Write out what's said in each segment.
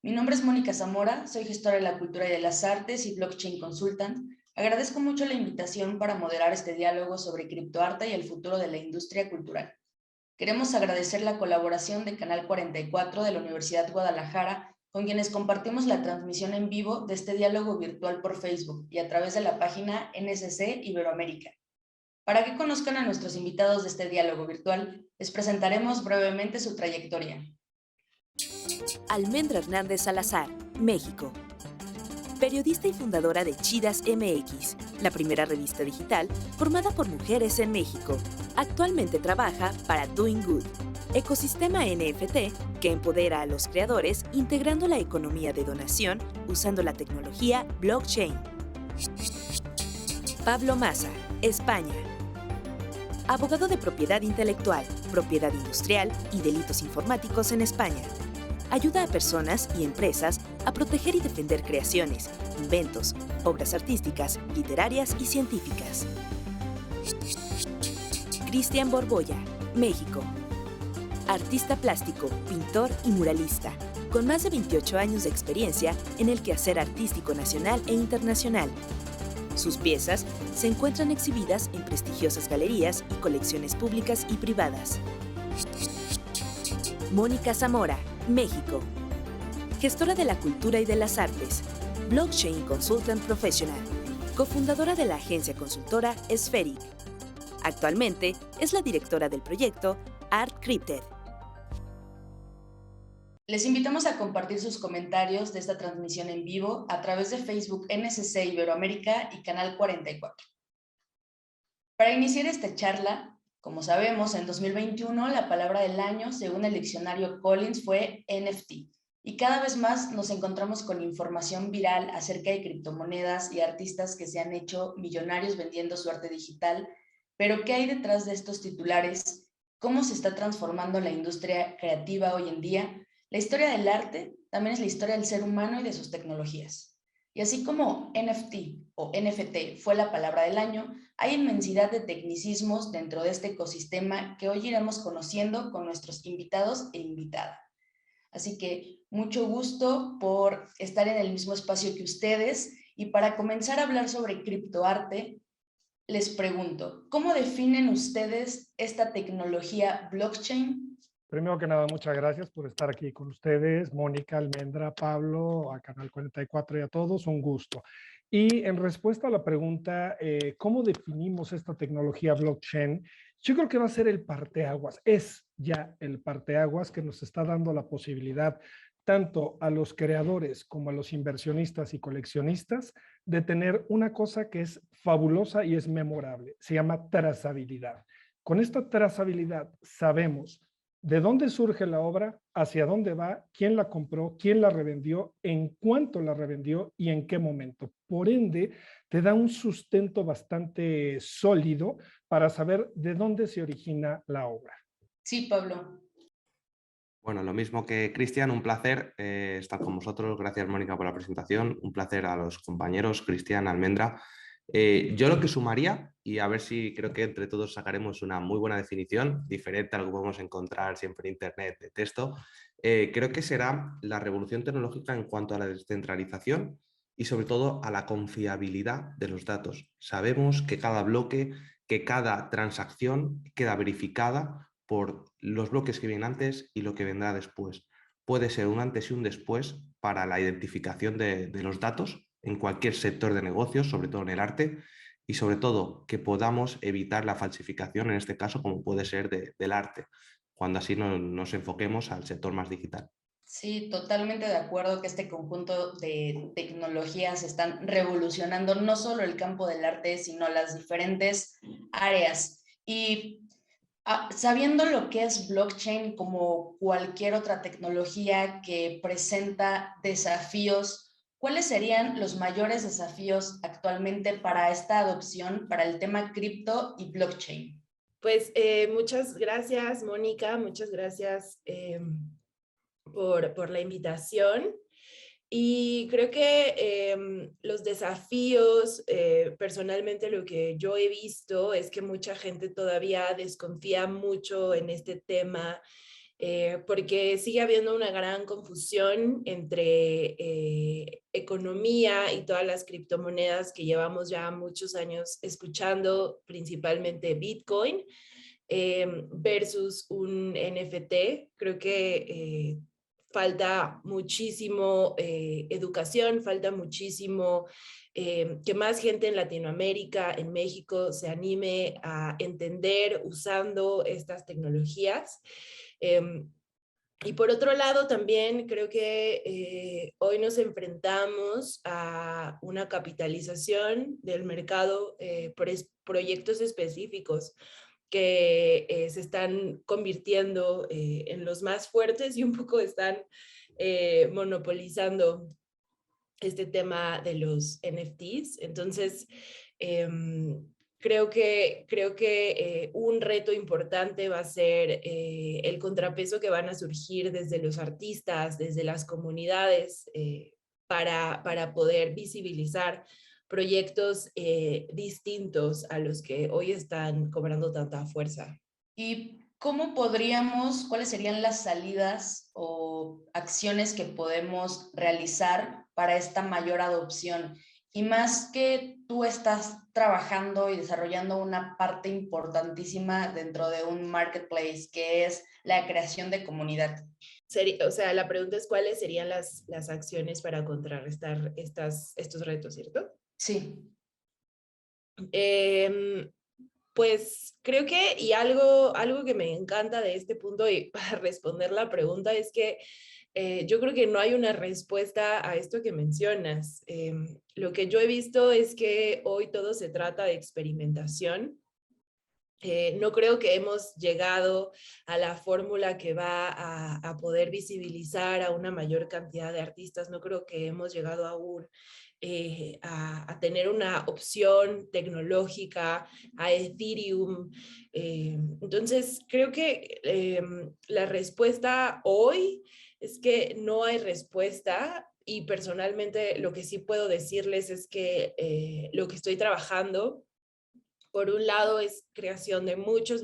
Mi nombre es Mónica Zamora, soy gestora de la cultura y de las artes y blockchain consultant. Agradezco mucho la invitación para moderar este diálogo sobre criptoarte y el futuro de la industria cultural. Queremos agradecer la colaboración de Canal 44 de la Universidad Guadalajara, con quienes compartimos la transmisión en vivo de este diálogo virtual por Facebook y a través de la página NSC Iberoamérica. Para que conozcan a nuestros invitados de este diálogo virtual, les presentaremos brevemente su trayectoria. Almendra Hernández Salazar, México. Periodista y fundadora de Chidas MX, la primera revista digital formada por mujeres en México. Actualmente trabaja para Doing Good, ecosistema NFT que empodera a los creadores integrando la economía de donación usando la tecnología blockchain. Pablo Maza, España. Abogado de propiedad intelectual, propiedad industrial y delitos informáticos en España. Ayuda a personas y empresas a proteger y defender creaciones, inventos, obras artísticas, literarias y científicas. Cristian Borbolla, México. Artista plástico, pintor y muralista, con más de 28 años de experiencia en el quehacer artístico nacional e internacional. Sus piezas se encuentran exhibidas en prestigiosas galerías y colecciones públicas y privadas. Mónica Zamora, México. Gestora de la cultura y de las artes, Blockchain Consultant Professional, cofundadora de la agencia consultora Spheric. Actualmente es la directora del proyecto Art Crypted. Les invitamos a compartir sus comentarios de esta transmisión en vivo a través de Facebook NSC Iberoamérica y Canal 44. Para iniciar esta charla, como sabemos, en 2021 la palabra del año, según el diccionario Collins, fue NFT. Y cada vez más nos encontramos con información viral acerca de criptomonedas y artistas que se han hecho millonarios vendiendo su arte digital. Pero, ¿qué hay detrás de estos titulares? ¿Cómo se está transformando la industria creativa hoy en día? La historia del arte también es la historia del ser humano y de sus tecnologías. Y así como NFT o NFT fue la palabra del año, hay inmensidad de tecnicismos dentro de este ecosistema que hoy iremos conociendo con nuestros invitados e invitada. Así que mucho gusto por estar en el mismo espacio que ustedes. Y para comenzar a hablar sobre criptoarte, les pregunto, ¿cómo definen ustedes esta tecnología blockchain? Primero que nada, muchas gracias por estar aquí con ustedes, Mónica, Almendra, Pablo, a Canal 44 y a todos, un gusto. Y en respuesta a la pregunta, ¿cómo definimos esta tecnología blockchain? Yo creo que va a ser el parteaguas, es ya el parteaguas que nos está dando la posibilidad tanto a los creadores como a los inversionistas y coleccionistas de tener una cosa que es fabulosa y es memorable, se llama trazabilidad. Con esta trazabilidad sabemos de dónde surge la obra, hacia dónde va, quién la compró, quién la revendió, en cuánto la revendió y en qué momento. Por ende, te da un sustento bastante sólido para saber de dónde se origina la obra. Sí, Pablo. Bueno, lo mismo que Cristian, un placer estar con vosotros. Gracias, Mónica, por la presentación. Un placer a los compañeros, Cristian, Almendra. Yo lo que sumaría, y a ver si creo que entre todos sacaremos una muy buena definición, diferente a lo que podemos encontrar siempre en Internet de texto, creo que será la revolución tecnológica en cuanto a la descentralización y sobre todo a la confiabilidad de los datos. Sabemos que cada bloque, que cada transacción queda verificada por los bloques que vienen antes y lo que vendrá después. Puede ser un antes y un después para la identificación de los datos en cualquier sector de negocios, sobre todo en el arte, y sobre todo que podamos evitar la falsificación, en este caso, como puede ser del arte, cuando así nos enfoquemos al sector más digital. Sí, totalmente de acuerdo que este conjunto de tecnologías están revolucionando no solo el campo del arte, sino las diferentes áreas. Y sabiendo lo que es blockchain como cualquier otra tecnología que presenta desafíos, ¿cuáles serían los mayores desafíos actualmente para esta adopción, para el tema cripto y blockchain? Pues muchas gracias, Mónica, muchas gracias por la invitación. Y creo que los desafíos, personalmente lo que yo he visto es que mucha gente todavía desconfía mucho en este tema porque sigue habiendo una gran confusión entre economía y todas las criptomonedas que llevamos ya muchos años escuchando, principalmente Bitcoin, versus un NFT. Creo que falta muchísimo educación, falta muchísimo que más gente en Latinoamérica, en México, se anime a entender usando estas tecnologías. Y por otro lado, también creo que hoy nos enfrentamos a una capitalización del mercado por proyectos específicos que se están convirtiendo en los más fuertes y un poco están monopolizando este tema de los NFTs. Entonces, creo que un reto importante va a ser el contrapeso que van a surgir desde los artistas, desde las comunidades, para poder visibilizar proyectos distintos a los que hoy están cobrando tanta fuerza. ¿Y cuáles serían las salidas o acciones que podemos realizar para esta mayor adopción? Y más que tú estás trabajando y desarrollando una parte importantísima dentro de un marketplace, que es la creación de comunidad. O sea, la pregunta es cuáles serían las acciones para contrarrestar estos retos, ¿cierto? Sí. Pues creo que, y algo que me encanta de este punto, y para responder la pregunta, es que yo creo que no hay una respuesta a esto que mencionas. Lo que yo he visto es que hoy todo se trata de experimentación. No creo que hemos llegado a la fórmula que va a poder visibilizar a una mayor cantidad de artistas. No creo que hemos llegado aún a tener una opción tecnológica, a Ethereum. Entonces, creo que la respuesta hoy es que no hay respuesta, y personalmente lo que sí puedo decirles es que lo que estoy trabajando, por un lado, es creación de muchos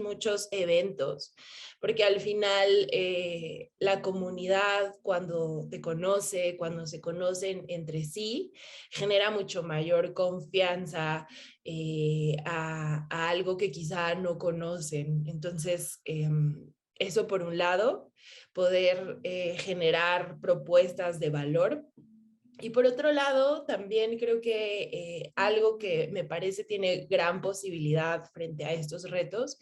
eventos, porque al final la comunidad, cuando te conoce, cuando se conocen entre sí, genera mucho mayor confianza a algo que quizá no conocen. Entonces, eso por un lado, poder generar propuestas de valor. Y por otro lado, también creo que algo que me parece tiene gran posibilidad frente a estos retos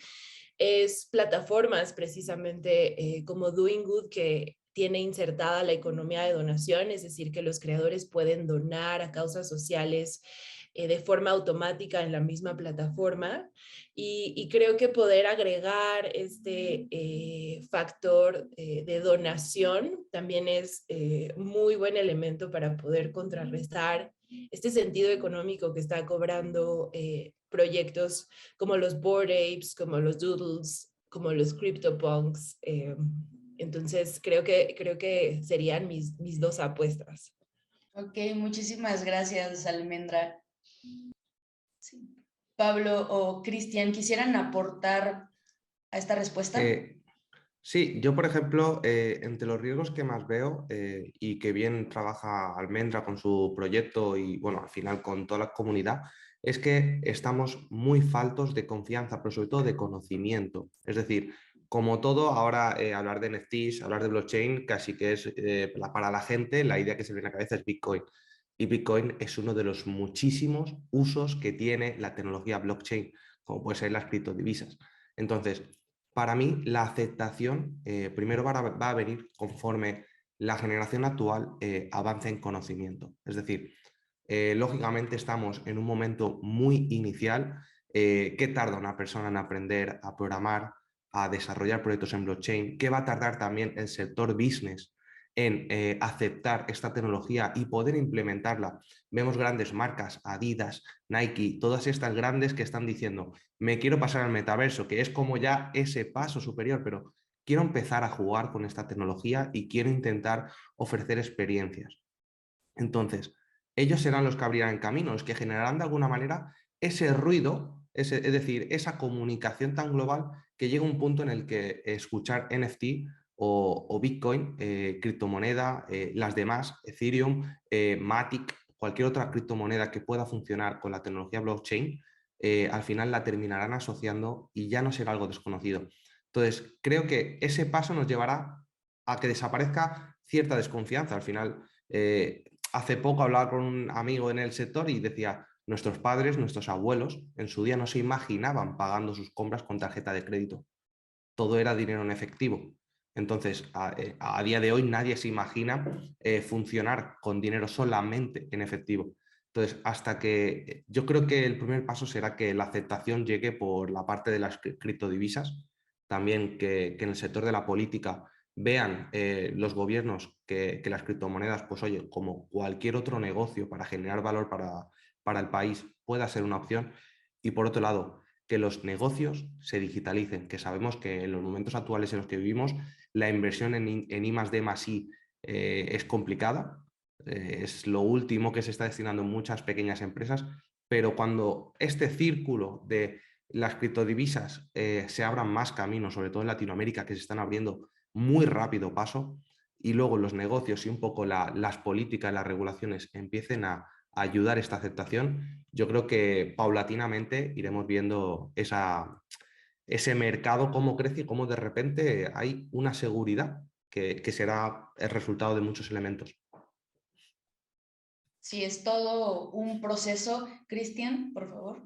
es plataformas precisamente como Doing Good, que tiene insertada la economía de donación, es decir, que los creadores pueden donar a causas sociales de forma automática en la misma plataforma. Y creo que poder agregar este factor de donación también es muy buen elemento para poder contrarrestar este sentido económico que está cobrando proyectos como los Bored Apes, como los Doodles, como los CryptoPunks. Entonces, creo que serían mis dos apuestas. Ok, muchísimas gracias, Almendra. Sí. Pablo o Cristian, ¿quisieran aportar a esta respuesta? Sí, yo por ejemplo, entre los riesgos que más veo y que bien trabaja Almendra con su proyecto y bueno, al final con toda la comunidad, es que estamos muy faltos de confianza, pero sobre todo de conocimiento. Es decir, como todo, ahora hablar de NFTs, hablar de blockchain, casi que es para la gente la idea que se viene a la cabeza es Bitcoin. Y Bitcoin es uno de los muchísimos usos que tiene la tecnología blockchain, como puede ser las criptodivisas. Entonces, para mí, la aceptación primero va a venir conforme la generación actual avance en conocimiento. Es decir, lógicamente estamos en un momento muy inicial. ¿Qué tarda una persona en aprender a programar, a desarrollar proyectos en blockchain? ¿Qué va a tardar también el sector business en aceptar esta tecnología y poder implementarla? Vemos grandes marcas, Adidas, Nike, todas estas grandes que están diciendo, me quiero pasar al metaverso, que es como ya ese paso superior, pero quiero empezar a jugar con esta tecnología y quiero intentar ofrecer experiencias. Entonces, ellos serán los que abrirán el camino, los que generarán de alguna manera ese ruido, es decir, esa comunicación tan global que llega un punto en el que escuchar NFT o Bitcoin, criptomoneda, las demás, Ethereum, Matic, cualquier otra criptomoneda que pueda funcionar con la tecnología blockchain, al final la terminarán asociando y ya no será algo desconocido. Entonces, creo que ese paso nos llevará a que desaparezca cierta desconfianza. Al final, hace poco hablaba con un amigo en el sector y decía, nuestros padres, nuestros abuelos, en su día no se imaginaban pagando sus compras con tarjeta de crédito. Todo era dinero en efectivo. Entonces, a día de hoy nadie se imagina funcionar con dinero solamente en efectivo. Entonces, hasta que yo creo que el primer paso será que la aceptación llegue por la parte de las criptodivisas, también que en el sector de la política vean los gobiernos que las criptomonedas, pues oye, como cualquier otro negocio para generar valor para el país, pueda ser una opción. Y por otro lado, que los negocios se digitalicen, que sabemos que en los momentos actuales en los que vivimos la inversión en I+D+I es complicada, es lo último que se está destinando en muchas pequeñas empresas, pero cuando este círculo de las criptodivisas se abran más caminos, sobre todo en Latinoamérica, que se están abriendo muy rápido paso, y luego los negocios y un poco las políticas, las regulaciones empiecen a ayudar esta aceptación, yo creo que paulatinamente iremos viendo ese mercado, cómo crece y cómo de repente hay una seguridad que será el resultado de muchos elementos. Sí, es todo un proceso. Cristian, por favor.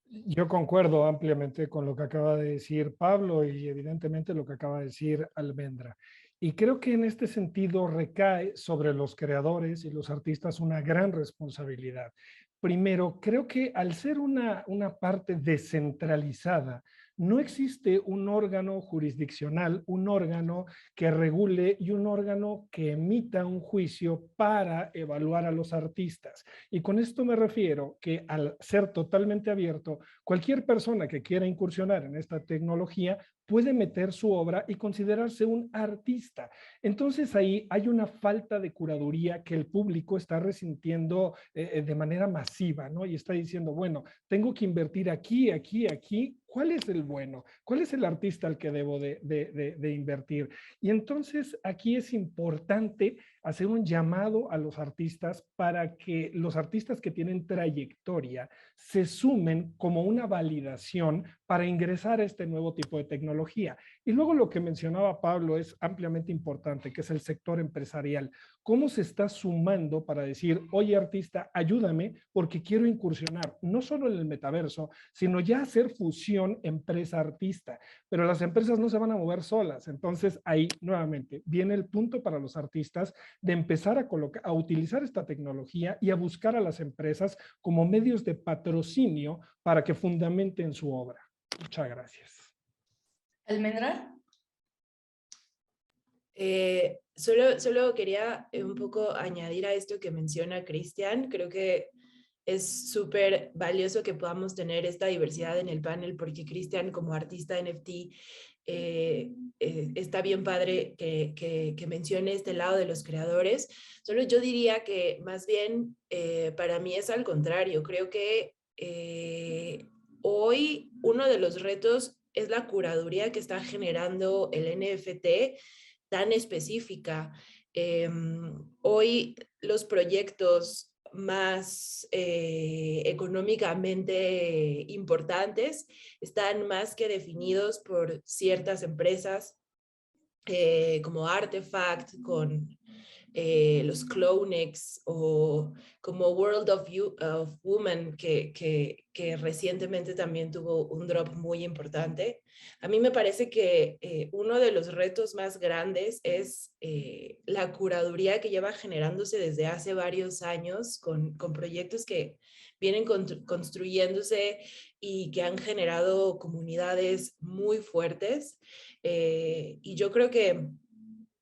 Yo concuerdo ampliamente con lo que acaba de decir Pablo y evidentemente lo que acaba de decir Almendra. Y creo que en este sentido recae sobre los creadores y los artistas una gran responsabilidad. Primero, creo que al ser una parte descentralizada, no existe un órgano jurisdiccional, un órgano que regule y un órgano que emita un juicio para evaluar a los artistas. Y con esto me refiero que al ser totalmente abierto, cualquier persona que quiera incursionar en esta tecnología puede meter su obra y considerarse un artista. Entonces ahí hay una falta de curaduría que el público está resintiendo de manera masiva, ¿no? Y está diciendo, bueno, tengo que invertir aquí, aquí, aquí. ¿Cuál es el bueno? ¿Cuál es el artista al que debo de invertir? Y entonces aquí es importante hacer un llamado a los artistas para que los artistas que tienen trayectoria se sumen como una validación para ingresar a este nuevo tipo de tecnología. Y luego lo que mencionaba Pablo es ampliamente importante, que es el sector empresarial. ¿Cómo se está sumando para decir, oye artista, ayúdame porque quiero incursionar no solo en el metaverso, sino ya hacer fusión empresa-artista? Pero las empresas no se van a mover solas. Entonces ahí nuevamente viene el punto para los artistas de empezar a utilizar esta tecnología y a buscar a las empresas como medios de patrocinio para que fundamenten su obra. Muchas gracias. Almendra. Solo quería un poco añadir a esto que menciona Cristian. Creo que es súper valioso que podamos tener esta diversidad en el panel porque Cristian como artista NFT está bien padre que mencione este lado de los creadores. Solo yo diría que más bien para mí es al contrario. Creo que hoy uno de los retos es la curaduría que está generando el NFT tan específica. Hoy los proyectos más económicamente importantes están más que definidos por ciertas empresas como Artefact, con los Clonex o como World of Women que recientemente también tuvo un drop muy importante. A mí me parece que uno de los retos más grandes es la curaduría que lleva generándose desde hace varios años con proyectos que vienen construyéndose y que han generado comunidades muy fuertes. Y yo creo que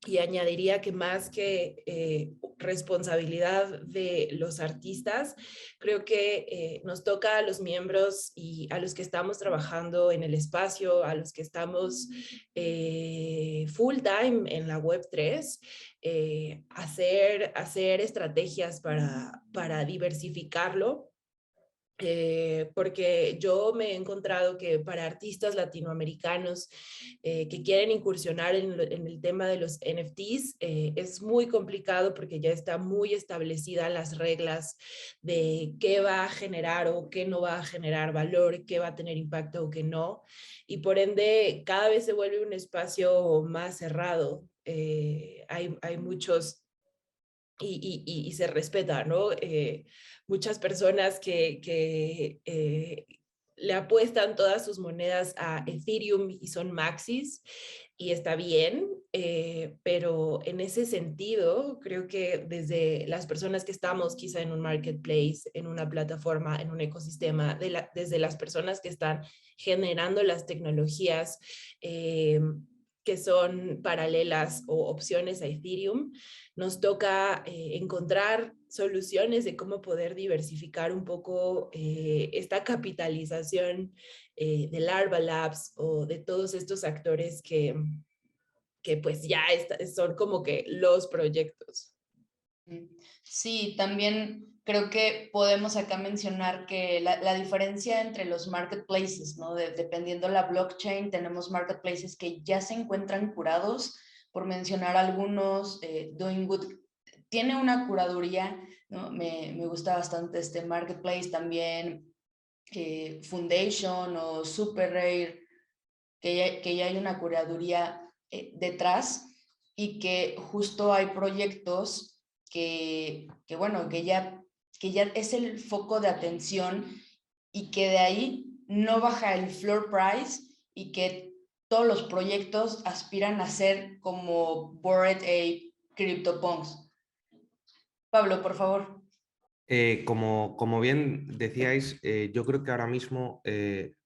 y añadiría que más que responsabilidad de los artistas, creo que nos toca a los miembros y a los que estamos trabajando en el espacio, a los que estamos full time en la Web3, hacer estrategias para diversificarlo porque yo me he encontrado que para artistas latinoamericanos que quieren incursionar en el tema de los NFTs, es muy complicado porque ya está muy establecidas las reglas de qué va a generar o qué no va a generar valor, qué va a tener impacto o qué no, y por ende cada vez se vuelve un espacio más cerrado. Hay muchos y se respeta, ¿no? Muchas personas que le apuestan todas sus monedas a Ethereum y son maxis, y está bien, pero en ese sentido, creo que desde las personas que estamos quizá en un marketplace, en una plataforma, en un ecosistema, desde las personas que están generando las tecnologías que son paralelas o opciones a Ethereum, nos toca encontrar soluciones de cómo poder diversificar un poco esta capitalización de Larva Labs o de todos estos actores que pues ya son como que los proyectos. Sí, también creo que podemos acá mencionar que la diferencia entre los marketplaces, ¿no? Dependiendo la blockchain, tenemos marketplaces que ya se encuentran curados, por mencionar algunos, Doing Good tiene una curaduría, ¿no? Me gusta bastante este marketplace también, Foundation o Super Rare, que ya hay una curaduría detrás y que justo hay proyectos bueno, que ya es el foco de atención y que de ahí no baja el floor price y que todos los proyectos aspiran a ser como Bored Ape, CryptoPunks. Pablo, por favor. Como bien decíais, yo creo que ahora mismo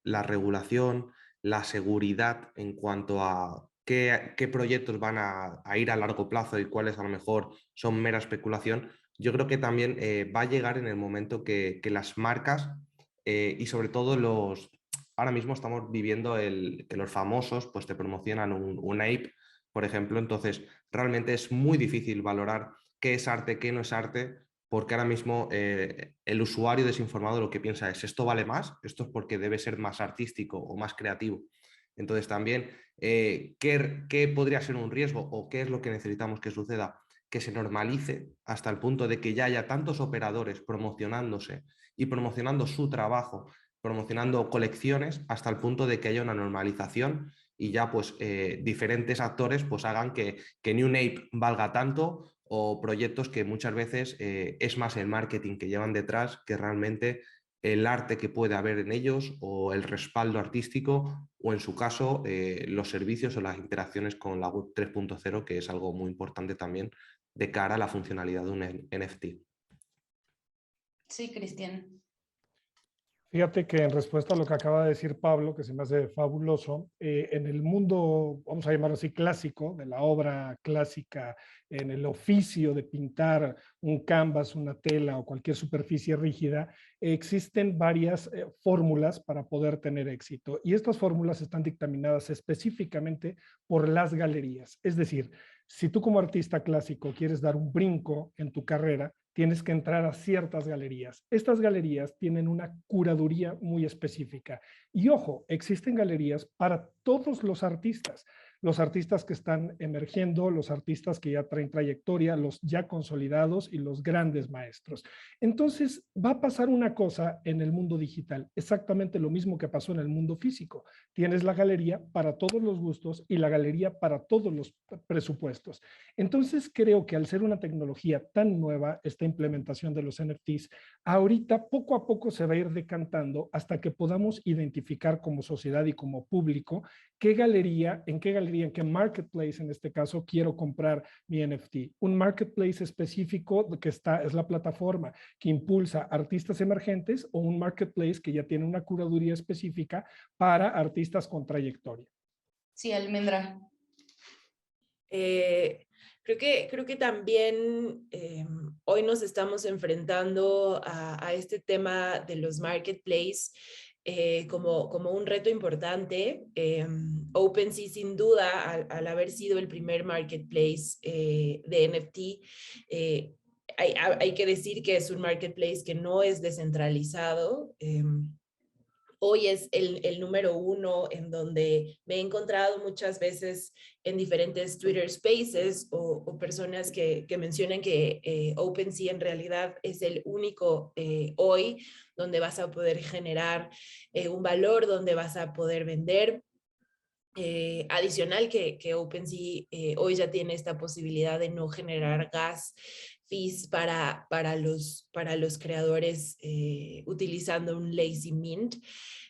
la regulación, la seguridad en cuanto a qué proyectos van a ir a largo plazo y cuáles a lo mejor son mera especulación, yo creo que también va a llegar en el momento que las marcas y sobre todo ahora mismo estamos viviendo que los famosos pues te promocionan un ape, por ejemplo, entonces realmente es muy difícil valorar qué es arte, qué no es arte, porque ahora mismo el usuario desinformado lo que piensa es, ¿esto vale más? Esto es porque debe ser más artístico o más creativo. Entonces también, ¿qué podría ser un riesgo o qué es lo que necesitamos que suceda? Que se normalice hasta el punto de que ya haya tantos operadores promocionándose y promocionando su trabajo, promocionando colecciones, hasta el punto de que haya una normalización y ya pues diferentes actores pues hagan que New Ape valga tanto, o proyectos que muchas veces es más el marketing que llevan detrás que realmente el arte que puede haber en ellos o el respaldo artístico o en su caso los servicios o las interacciones con la web 3.0, que es algo muy importante también de cara a la funcionalidad de un NFT. Sí, Cristian. Fíjate que en respuesta a lo que acaba de decir Pablo, que se me hace fabuloso, en el mundo, vamos a llamarlo así, clásico, de la obra clásica, en el oficio de pintar un canvas, una tela o cualquier superficie rígida, existen varias fórmulas para poder tener éxito. Y estas fórmulas están dictaminadas específicamente por las galerías. Es decir, si tú como artista clásico quieres dar un brinco en tu carrera, tienes que entrar a ciertas galerías. Estas galerías tienen una curaduría muy específica. Y ojo, existen galerías para todos los artistas que están emergiendo, los artistas que ya traen trayectoria, los ya consolidados y los grandes maestros. Entonces, va a pasar una cosa en el mundo digital, exactamente lo mismo que pasó en el mundo físico. Tienes la galería para todos los gustos y la galería para todos los presupuestos. Entonces, creo que al ser una tecnología tan nueva, esta implementación de los NFTs, ahorita poco a poco se va a ir decantando hasta que podamos identificar como sociedad y como público en qué marketplace en este caso quiero comprar mi NFT. Un marketplace específico que es la plataforma que impulsa artistas emergentes o un marketplace que ya tiene una curaduría específica para artistas con trayectoria. Sí, Almendra. Creo que también hoy nos estamos enfrentando a este tema de los marketplaces como un reto importante. OpenSea, sin duda, al haber sido el primer marketplace de NFT, hay que decir que es un marketplace que no es descentralizado. Hoy es el número uno en donde me he encontrado muchas veces en diferentes Twitter Spaces o personas que mencionan que OpenSea en realidad es el único hoy donde vas a poder generar un valor, donde vas a poder vender. Adicional que OpenSea hoy ya tiene esta posibilidad de no generar gas fees para los creadores utilizando un lazy mint.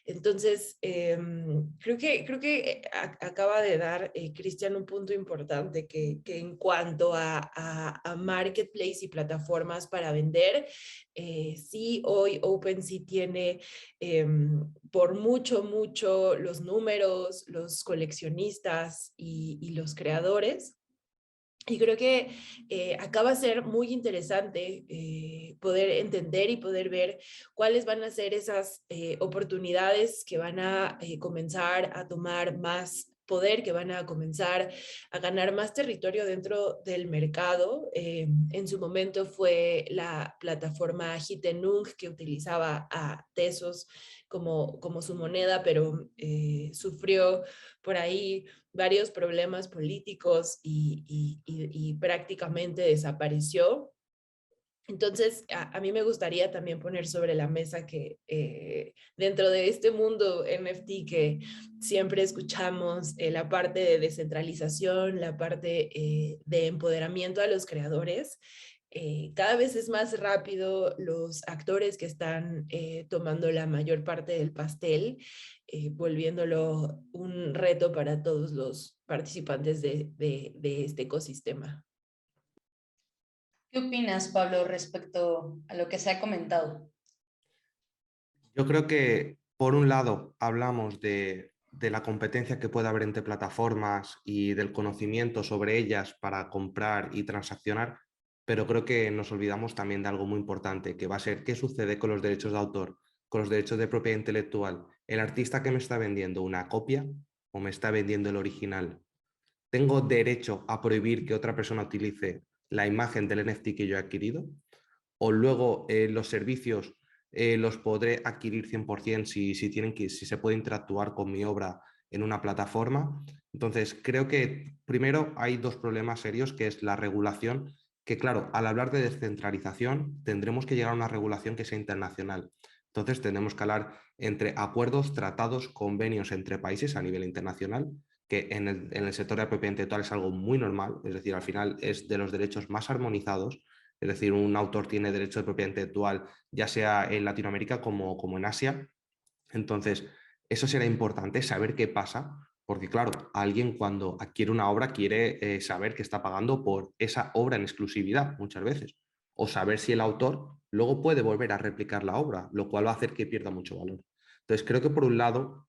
Entonces, creo que acaba de dar Cristian un punto importante que en cuanto a marketplace y plataformas para vender, sí, hoy OpenSea tiene por mucho los números, los coleccionistas y los creadores. Y creo que acá va a ser muy interesante poder entender y poder ver cuáles van a ser esas oportunidades que van a comenzar a tomar más poder, que van a comenzar a ganar más territorio dentro del mercado. En su momento fue la plataforma Hitenung que utilizaba a Tesos como su moneda, pero sufrió por ahí varios problemas políticos y prácticamente desapareció. Entonces, a mí me gustaría también poner sobre la mesa que dentro de este mundo NFT que siempre escuchamos, la parte de descentralización, la parte de empoderamiento a los creadores, cada vez es más rápido los actores que están tomando la mayor parte del pastel, volviéndolo un reto para todos los participantes de este ecosistema. ¿Qué opinas, Pablo, respecto a lo que se ha comentado? Yo creo que, por un lado, hablamos de la competencia que puede haber entre plataformas y del conocimiento sobre ellas para comprar y transaccionar, pero creo que nos olvidamos también de algo muy importante, que va a ser qué sucede con los derechos de autor, con los derechos de propiedad intelectual. ¿El artista que me está vendiendo una copia o me está vendiendo el original? ¿Tengo derecho a prohibir que otra persona utilice la imagen del NFT que yo he adquirido? ¿O luego los servicios los podré adquirir 100% si se puede interactuar con mi obra en una plataforma? Entonces, creo que primero hay dos problemas serios, que es la regulación, que claro, al hablar de descentralización tendremos que llegar a una regulación que sea internacional. Entonces, tenemos que hablar entre acuerdos, tratados, convenios entre países a nivel internacional, que en el sector de la propiedad intelectual es algo muy normal, es decir, al final es de los derechos más armonizados. Es decir, un autor tiene derecho de propiedad intelectual ya sea en Latinoamérica como en Asia. Entonces, eso será importante, saber qué pasa, porque claro, alguien cuando adquiere una obra quiere saber que está pagando por esa obra en exclusividad muchas veces, o saber si el autor luego puede volver a replicar la obra, lo cual va a hacer que pierda mucho valor. Entonces, creo que por un lado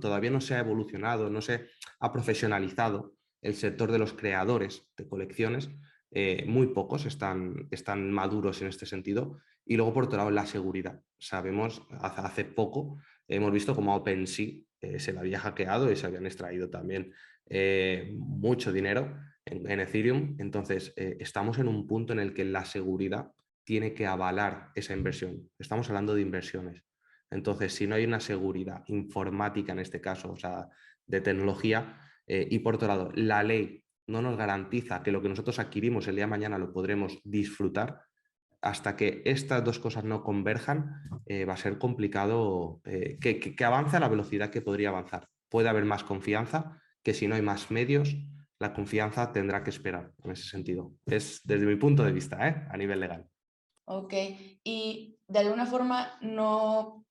todavía no se ha evolucionado, no se ha profesionalizado el sector de los creadores de colecciones. Muy pocos están maduros en este sentido. Y luego, por otro lado, la seguridad. Sabemos, hace poco hemos visto cómo OpenSea se le había hackeado y se habían extraído también mucho dinero en Ethereum. Entonces, estamos en un punto en el que la seguridad tiene que avalar esa inversión. Estamos hablando de inversiones. Entonces, si no hay una seguridad informática en este caso, o sea, de tecnología, y por otro lado, la ley no nos garantiza que lo que nosotros adquirimos el día de mañana lo podremos disfrutar, hasta que estas dos cosas no converjan, va a ser complicado que avance a la velocidad que podría avanzar. Puede haber más confianza, que si no hay más medios, la confianza tendrá que esperar en ese sentido. Es desde mi punto de vista, a nivel legal. Ok, y de alguna forma no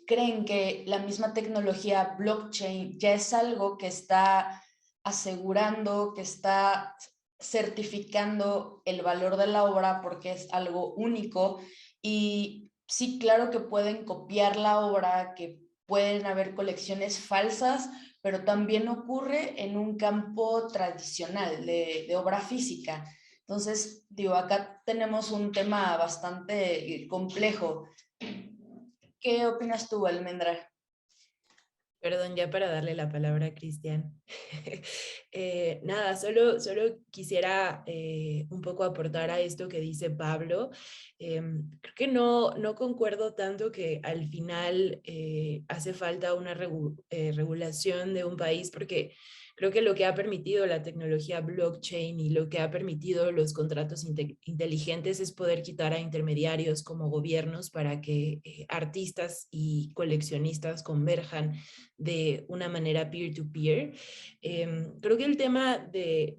creen que la misma tecnología blockchain ya es algo que está asegurando, que está certificando el valor de la obra porque es algo único. Y sí, claro que pueden copiar la obra, que pueden haber colecciones falsas, pero también ocurre en un campo tradicional de obra física. Entonces, digo, acá tenemos un tema bastante complejo. ¿Qué opinas tú, Almendra? Perdón, ya para darle la palabra a Cristian. Nada, solo quisiera un poco aportar a esto que dice Pablo. Creo que no concuerdo tanto que al final hace falta una regulación de un país, porque creo que lo que ha permitido la tecnología blockchain y lo que ha permitido los contratos inteligentes es poder quitar a intermediarios como gobiernos para que artistas y coleccionistas converjan de una manera peer-to-peer. Creo que el tema de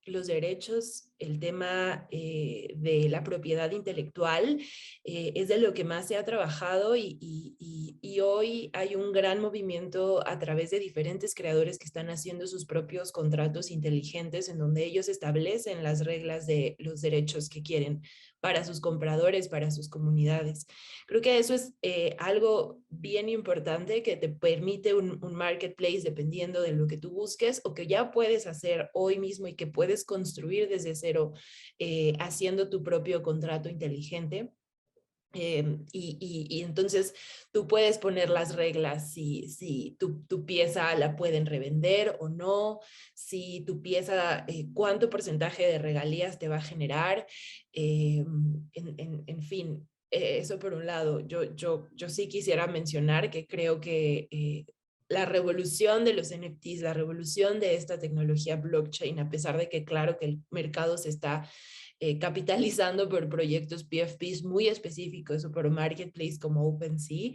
los derechos, el tema de la propiedad intelectual es de lo que más se ha trabajado y hoy hay un gran movimiento a través de diferentes creadores que están haciendo sus propios contratos inteligentes en donde ellos establecen las reglas de los derechos que quieren para sus compradores, para sus comunidades. Creo que eso es algo bien importante que te permite un marketplace dependiendo de lo que tú busques o que ya puedes hacer hoy mismo y que puedes construir desde cero haciendo tu propio contrato inteligente. Y entonces tú puedes poner las reglas si tu pieza la pueden revender o no, si tu pieza, cuánto porcentaje de regalías te va a generar, en fin, eso por un lado. Yo sí quisiera mencionar que creo que la revolución de los NFTs, la revolución de esta tecnología blockchain, a pesar de que claro que el mercado se está capitalizando por proyectos PFPs muy específicos o por marketplace como OpenSea,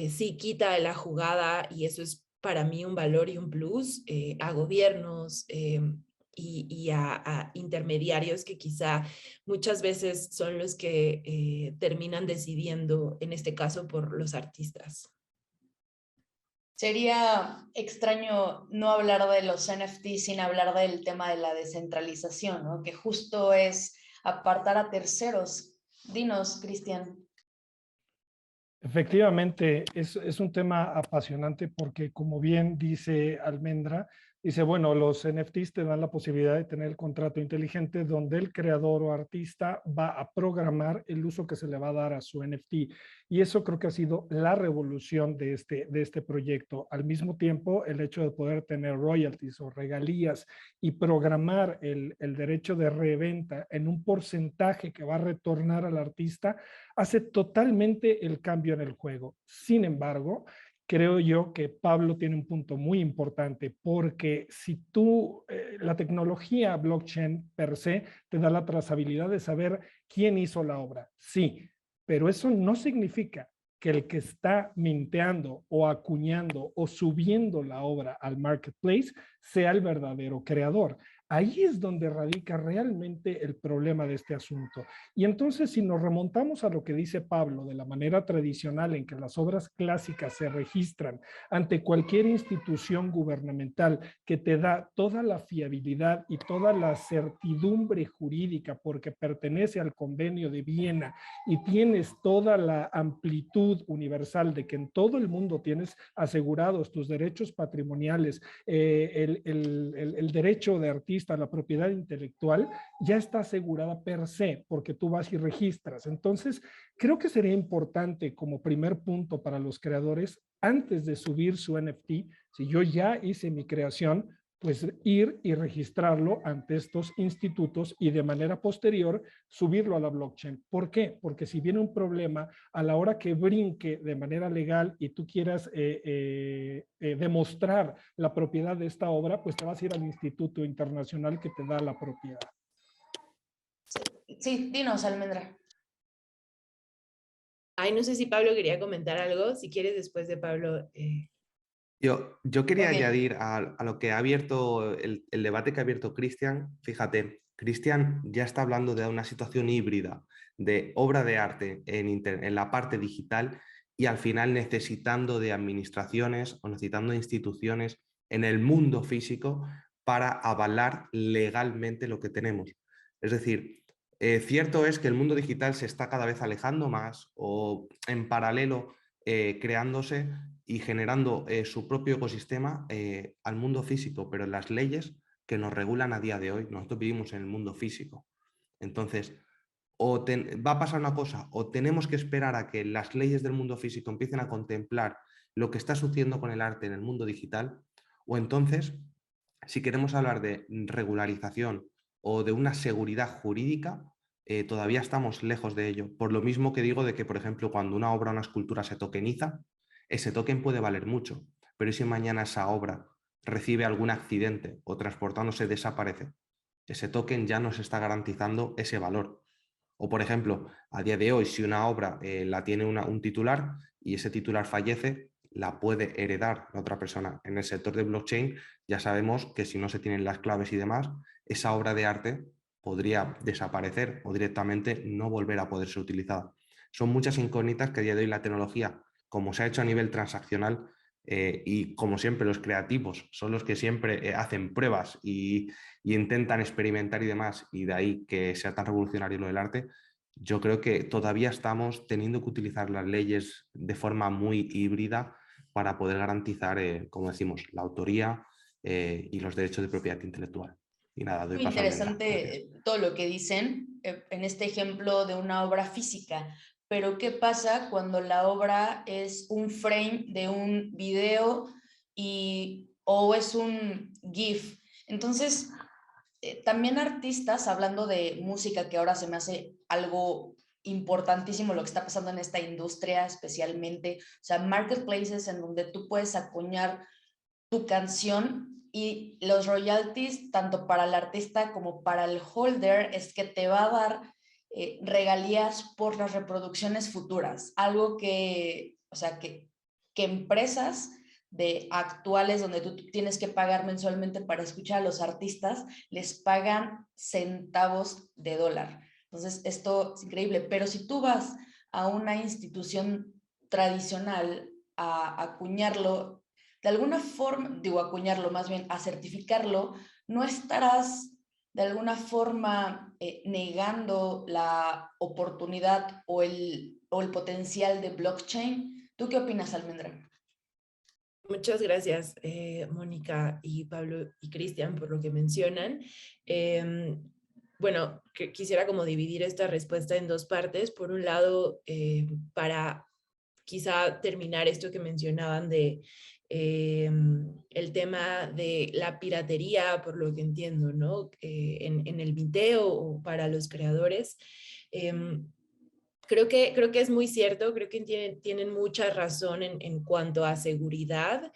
sí quita la jugada y eso es para mí un valor y un plus a gobiernos y a intermediarios que quizá muchas veces son los que terminan decidiendo, en este caso, por los artistas. Sería extraño no hablar de los NFTs sin hablar del tema de la descentralización, ¿no? Que justo es apartar a terceros. Dinos, Cristian. Efectivamente, es un tema apasionante porque, como bien dice Almendra, dice, bueno, los NFTs te dan la posibilidad de tener el contrato inteligente donde el creador o artista va a programar el uso que se le va a dar a su NFT. Y eso creo que ha sido la revolución de este proyecto. Al mismo tiempo, el hecho de poder tener royalties o regalías y programar el derecho de reventa en un porcentaje que va a retornar al artista hace totalmente el cambio en el juego. Sin embargo, creo yo que Pablo tiene un punto muy importante porque si la tecnología blockchain per se te da la trazabilidad de saber quién hizo la obra, sí, pero eso no significa que el que está minteando o acuñando o subiendo la obra al marketplace sea el verdadero creador. Ahí es donde radica realmente el problema de este asunto. Y entonces, si nos remontamos a lo que dice Pablo de la manera tradicional en que las obras clásicas se registran ante cualquier institución gubernamental que te da toda la fiabilidad y toda la certidumbre jurídica porque pertenece al Convenio de Viena y tienes toda la amplitud universal de que en todo el mundo tienes asegurados tus derechos patrimoniales, el derecho de artista, la propiedad intelectual, ya está asegurada per se, porque tú vas y registras. Entonces, creo que sería importante como primer punto para los creadores, antes de subir su NFT, si yo ya hice mi creación, pues ir y registrarlo ante estos institutos y de manera posterior subirlo a la blockchain. ¿Por qué? Porque si viene un problema a la hora que brinque de manera legal y tú quieras demostrar la propiedad de esta obra, pues te vas a ir al instituto internacional que te da la propiedad. Sí, dinos, Almendra. Ay, no sé si Pablo quería comentar algo. Si quieres, después de Pablo... Yo quería añadir a lo que ha abierto, el debate que ha abierto Cristian. Fíjate, Cristian ya está hablando de una situación híbrida, de obra de arte en la parte digital y al final necesitando de administraciones o necesitando de instituciones en el mundo físico para avalar legalmente lo que tenemos. Es decir, cierto es que el mundo digital se está cada vez alejando más o en paralelo creándose y generando su propio ecosistema al mundo físico, pero las leyes que nos regulan a día de hoy, nosotros vivimos en el mundo físico. Entonces, va a pasar una cosa, o tenemos que esperar a que las leyes del mundo físico empiecen a contemplar lo que está sucediendo con el arte en el mundo digital, o entonces, si queremos hablar de regularización o de una seguridad jurídica, todavía estamos lejos de ello. Por lo mismo que digo de que, por ejemplo, cuando una obra o una escultura se tokeniza, ese token puede valer mucho, pero si mañana esa obra recibe algún accidente o transportándose desaparece, ese token ya nos está garantizando ese valor. O, por ejemplo, a día de hoy, si una obra la tiene un titular y ese titular fallece, la puede heredar la otra persona. En el sector de blockchain ya sabemos que si no se tienen las claves y demás, esa obra de arte podría desaparecer o directamente no volver a poder ser utilizada. Son muchas incógnitas que a día de hoy la tecnología, como se ha hecho a nivel transaccional, y como siempre los creativos son los que siempre hacen pruebas y intentan experimentar y demás, y de ahí que sea tan revolucionario lo del arte, yo creo que todavía estamos teniendo que utilizar las leyes de forma muy híbrida para poder garantizar, como decimos, la autoría y los derechos de propiedad intelectual. Y nada, doy Muy paso a Almendra. interesante todo lo que dicen en este ejemplo de una obra física, pero ¿qué pasa cuando la obra es un frame de un video o es un GIF? Entonces, también artistas, hablando de música, que ahora se me hace algo importantísimo lo que está pasando en esta industria especialmente, o sea, marketplaces en donde tú puedes acuñar tu canción y los royalties, tanto para el artista como para el holder, es que te va a dar regalías por las reproducciones futuras. Algo que, o sea, que empresas de actuales donde tú tienes que pagar mensualmente para escuchar a los artistas, les pagan centavos de dólar. Entonces, esto es increíble. Pero si tú vas a una institución tradicional a acuñarlo, de alguna forma, digo acuñarlo más bien, a certificarlo, no estarás de alguna forma negando la oportunidad o el potencial de blockchain. ¿Tú qué opinas, Almendra? Muchas gracias, Mónica y Pablo y Cristian, por lo que mencionan. Bueno, quisiera como dividir esta respuesta en dos partes. Por un lado, para quizá terminar esto que mencionaban de el tema de la piratería, por lo que entiendo, ¿no? En el video o para los creadores. Creo que es muy cierto, creo que tienen mucha razón en cuanto a seguridad.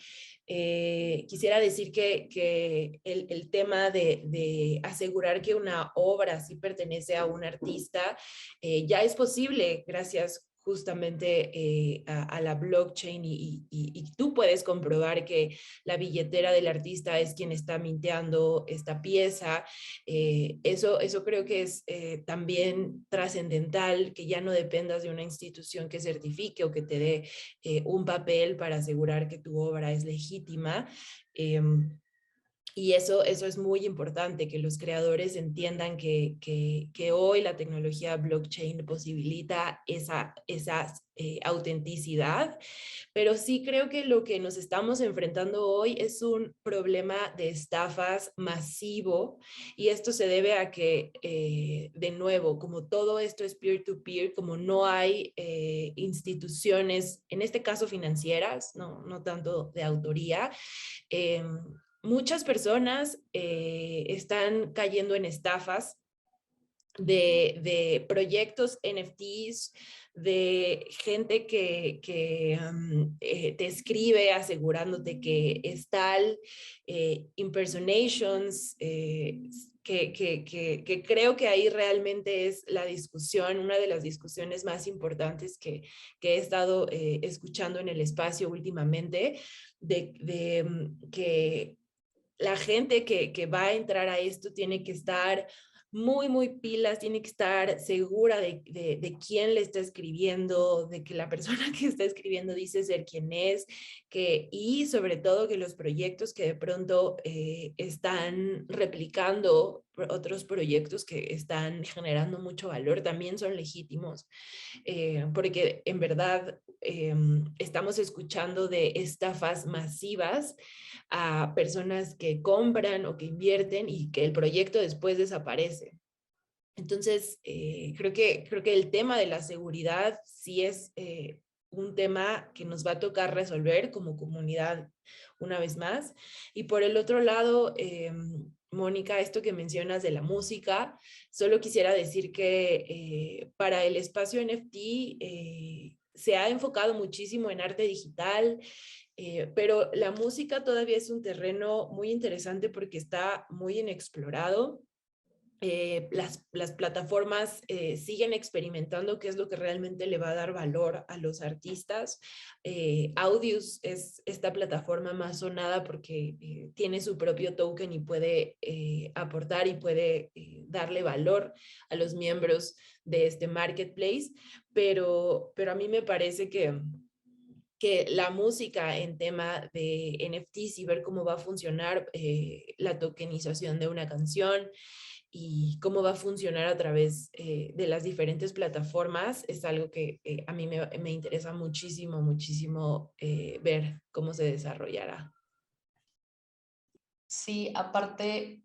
Quisiera decir que el tema de asegurar que una obra sí pertenece a un artista ya es posible gracias justamente a la blockchain y tú puedes comprobar que la billetera del artista es quien está minteando esta pieza. Eso creo que es también trascendental, que ya no dependas de una institución que certifique o que te dé un papel para asegurar que tu obra es legítima. Y eso es muy importante, que los creadores entiendan que hoy la tecnología blockchain posibilita esa autenticidad, pero sí creo que lo que nos estamos enfrentando hoy es un problema de estafas masivo, y esto se debe a que, de nuevo, como todo esto es peer-to-peer, como no hay instituciones, en este caso financieras, no tanto de autoría, muchas personas están cayendo en estafas de proyectos NFTs, de gente que te escribe asegurándote que es tal, impersonations, que creo que ahí realmente es la discusión, una de las discusiones más importantes que he estado escuchando en el espacio últimamente, que la gente que va a entrar a esto tiene que estar muy pilas, tiene que estar segura de quién le está escribiendo, de que la persona que está escribiendo dice ser quien es, y sobre todo que los proyectos que de pronto están replicando otros proyectos que están generando mucho valor también son legítimos, porque en verdad estamos escuchando de estafas masivas a personas que compran o que invierten y que el proyecto después desaparece. Entonces, creo que el tema de la seguridad sí es un tema que nos va a tocar resolver como comunidad una vez más. Y por el otro lado, Mónica, esto que mencionas de la música, solo quisiera decir que para el espacio NFT se ha enfocado muchísimo en arte digital, pero la música todavía es un terreno muy interesante porque está muy inexplorado. Las plataformas siguen experimentando qué es lo que realmente le va a dar valor a los artistas. Audius es esta plataforma más sonada porque tiene su propio token y puede aportar y puede darle valor a los miembros de este marketplace, pero a mí me parece que la música en tema de NFTs y ver cómo va a funcionar la tokenización de una canción y cómo va a funcionar a través de las diferentes plataformas es algo que a mí me interesa muchísimo, muchísimo ver cómo se desarrollará. Sí, aparte,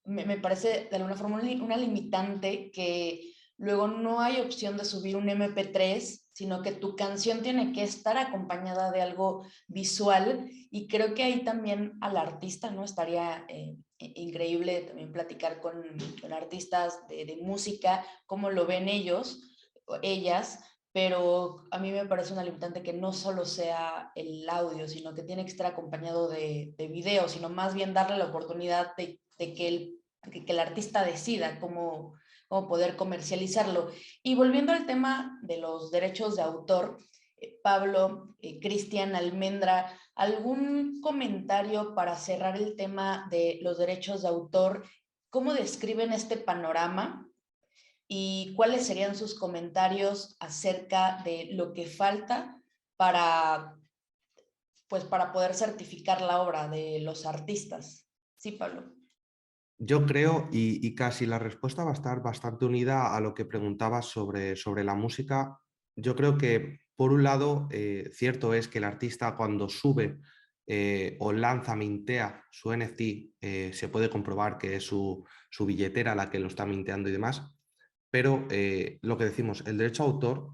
me parece de alguna forma una limitante que luego no hay opción de subir un MP3, sino que tu canción tiene que estar acompañada de algo visual, y creo que ahí también al artista, ¿no? Estaría increíble también platicar con artistas de música, cómo lo ven ellos o ellas, pero a mí me parece una limitante que no solo sea el audio, sino que tiene que estar acompañado de video, sino más bien darle la oportunidad de que el artista decida cómo poder comercializarlo. Y volviendo al tema de los derechos de autor, Pablo, Cristian, Almendra, ¿algún comentario para cerrar el tema de los derechos de autor? ¿Cómo describen este panorama? ¿Y cuáles serían sus comentarios acerca de lo que falta para, pues, para poder certificar la obra de los artistas? Sí, Pablo. Yo creo, y casi la respuesta va a estar bastante unida a lo que preguntabas sobre la música. Yo creo que, por un lado, cierto es que el artista cuando sube o lanza, mintea su NFT, se puede comprobar que es su billetera la que lo está minteando y demás, pero lo que decimos, el derecho a autor,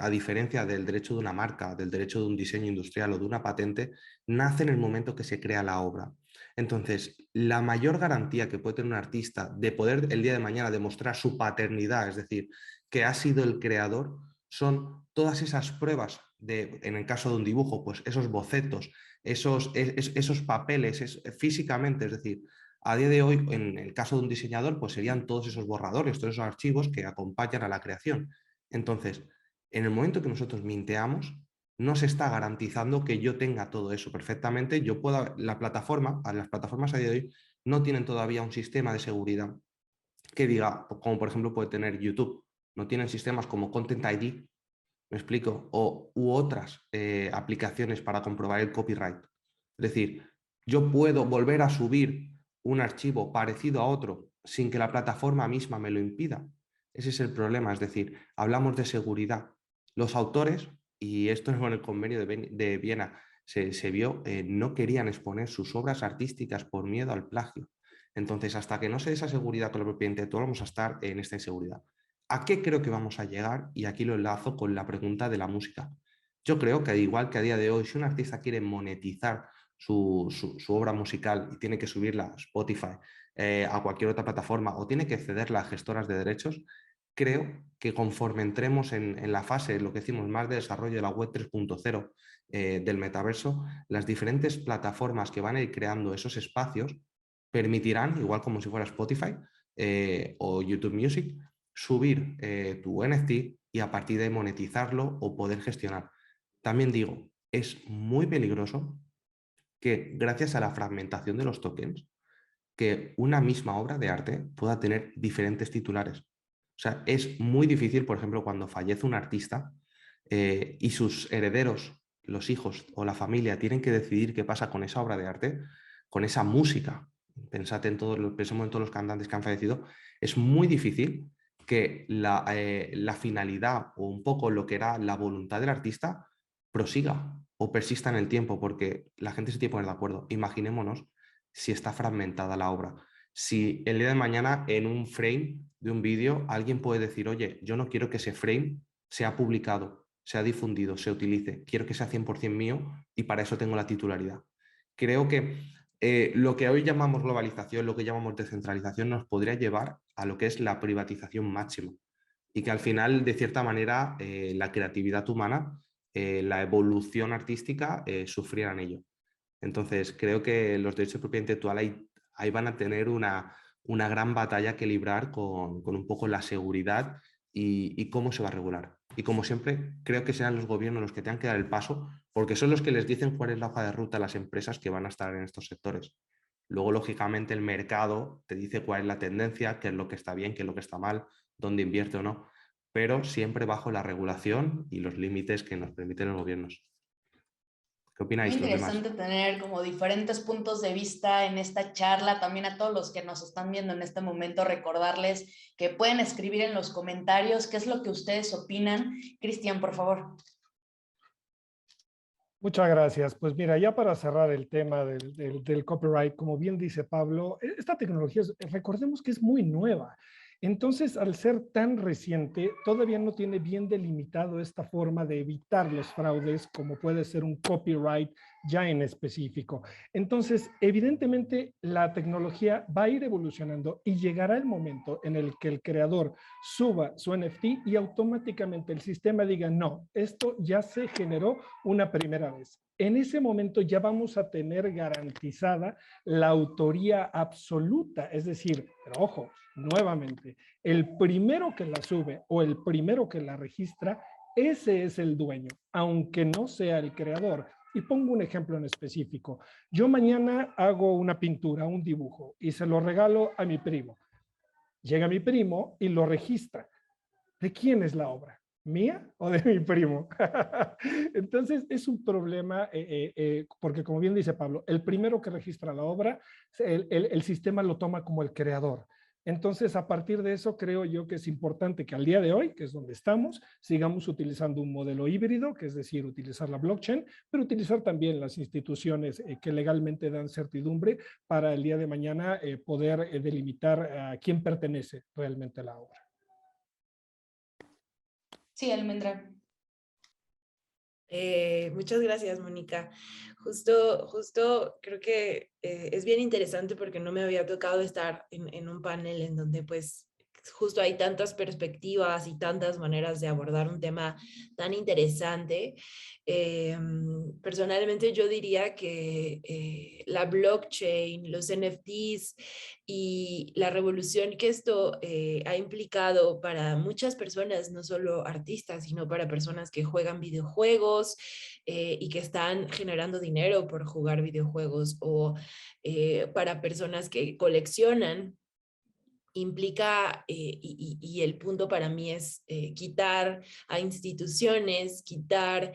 a diferencia del derecho de una marca, del derecho de un diseño industrial o de una patente, nace en el momento que se crea la obra. Entonces, la mayor garantía que puede tener un artista de poder el día de mañana demostrar su paternidad, es decir, que ha sido el creador, son todas esas pruebas en el caso de un dibujo, pues esos bocetos, esos papeles, físicamente, es decir, a día de hoy, en el caso de un diseñador, pues serían todos esos borradores, todos esos archivos que acompañan a la creación. Entonces, en el momento que nosotros minteamos, no se está garantizando que yo tenga todo eso perfectamente. Las plataformas a día de hoy no tienen todavía un sistema de seguridad que diga, como por ejemplo puede tener YouTube, no tienen sistemas como Content ID, ¿me explico? U otras aplicaciones para comprobar el copyright. Es decir, yo puedo volver a subir un archivo parecido a otro sin que la plataforma misma me lo impida. Ese es el problema, es decir, hablamos de seguridad. Los autores, y esto en el convenio de Viena se vio, no querían exponer sus obras artísticas por miedo al plagio. Entonces, hasta que no se dé esa seguridad con el propio intelectual, vamos a estar en esta inseguridad. ¿A qué creo que vamos a llegar? Y aquí lo enlazo con la pregunta de la música. Yo creo que, igual que a día de hoy, si un artista quiere monetizar su obra musical y tiene que subirla a Spotify, a cualquier otra plataforma, o tiene que cederla a gestoras de derechos, creo que conforme entremos en la fase, lo que decimos, más de desarrollo de la web 3.0 del metaverso, las diferentes plataformas que van a ir creando esos espacios permitirán, igual como si fuera Spotify o YouTube Music, subir tu NFT y a partir de monetizarlo o poder gestionar. También digo, es muy peligroso que gracias a la fragmentación de los tokens, que una misma obra de arte pueda tener diferentes titulares. O sea, es muy difícil, por ejemplo, cuando fallece un artista y sus herederos, los hijos o la familia, tienen que decidir qué pasa con esa obra de arte, con esa música. Pensemos en todos los cantantes que han fallecido. Es muy difícil que la finalidad o un poco lo que era la voluntad del artista prosiga o persista en el tiempo, porque la gente se tiene que poner de acuerdo. Imaginémonos si está fragmentada la obra. si el día de mañana en un frame de un vídeo alguien puede decir, oye, yo no quiero que ese frame sea publicado, sea difundido, se utilice, quiero que sea 100% mío y para eso tengo la titularidad. Creo que lo que hoy llamamos globalización, lo que llamamos descentralización, nos podría llevar a lo que es la privatización máxima y que al final, de cierta manera, la creatividad humana, la evolución artística sufrieran ello. Entonces, creo que los derechos de propiedad intelectual ahí van a tener una gran batalla que librar con un poco la seguridad y cómo se va a regular. Y como siempre, creo que serán los gobiernos los que tengan que dar el paso, porque son los que les dicen cuál es la hoja de ruta a las empresas que van a estar en estos sectores. Luego, lógicamente, el mercado te dice cuál es la tendencia, qué es lo que está bien, qué es lo que está mal, dónde invierte o no, pero siempre bajo la regulación y los límites que nos permiten los gobiernos. ¿Qué Muy opináis los demás? interesante tener como diferentes puntos de vista en esta charla. También a todos los que nos están viendo en este momento, recordarles que pueden escribir en los comentarios qué es lo que ustedes opinan. Cristian, por favor. Muchas gracias. Pues mira, ya para cerrar el tema del copyright, como bien dice Pablo, esta tecnología, recordemos que es muy nueva. Entonces, al ser tan reciente, todavía no tiene bien delimitado esta forma de evitar los fraudes, como puede ser un copyright ya en específico. Entonces, evidentemente, la tecnología va a ir evolucionando y llegará el momento en el que el creador suba su NFT y automáticamente el sistema diga, no, esto ya se generó una primera vez. En ese momento ya vamos a tener garantizada la autoría absoluta, es decir, pero ojo, nuevamente, el primero que la sube o el primero que la registra, ese es el dueño, aunque no sea el creador. Y pongo un ejemplo en específico. Yo mañana hago una pintura, un dibujo, y se lo regalo a mi primo. Llega mi primo y lo registra. ¿De quién es la obra? ¿Mía o de mi primo? Entonces es un problema porque como bien dice Pablo, el primero que registra la obra, el sistema lo toma como el creador. Entonces, a partir de eso, creo yo que es importante que al día de hoy, que es donde estamos, sigamos utilizando un modelo híbrido, que es decir, utilizar la blockchain, pero utilizar también las instituciones que legalmente dan certidumbre para el día de mañana poder delimitar a quién pertenece realmente a la obra. Sí, Almendra. Muchas gracias, Mónica. Justo creo que es bien interesante porque no me había tocado estar en un panel en donde pues justo hay tantas perspectivas y tantas maneras de abordar un tema tan interesante. Personalmente yo diría que la blockchain, los NFTs y la revolución que esto ha implicado para muchas personas, no solo artistas, sino para personas que juegan videojuegos y que están generando dinero por jugar videojuegos o para personas que coleccionan implica, y el punto para mí es quitar a instituciones, quitar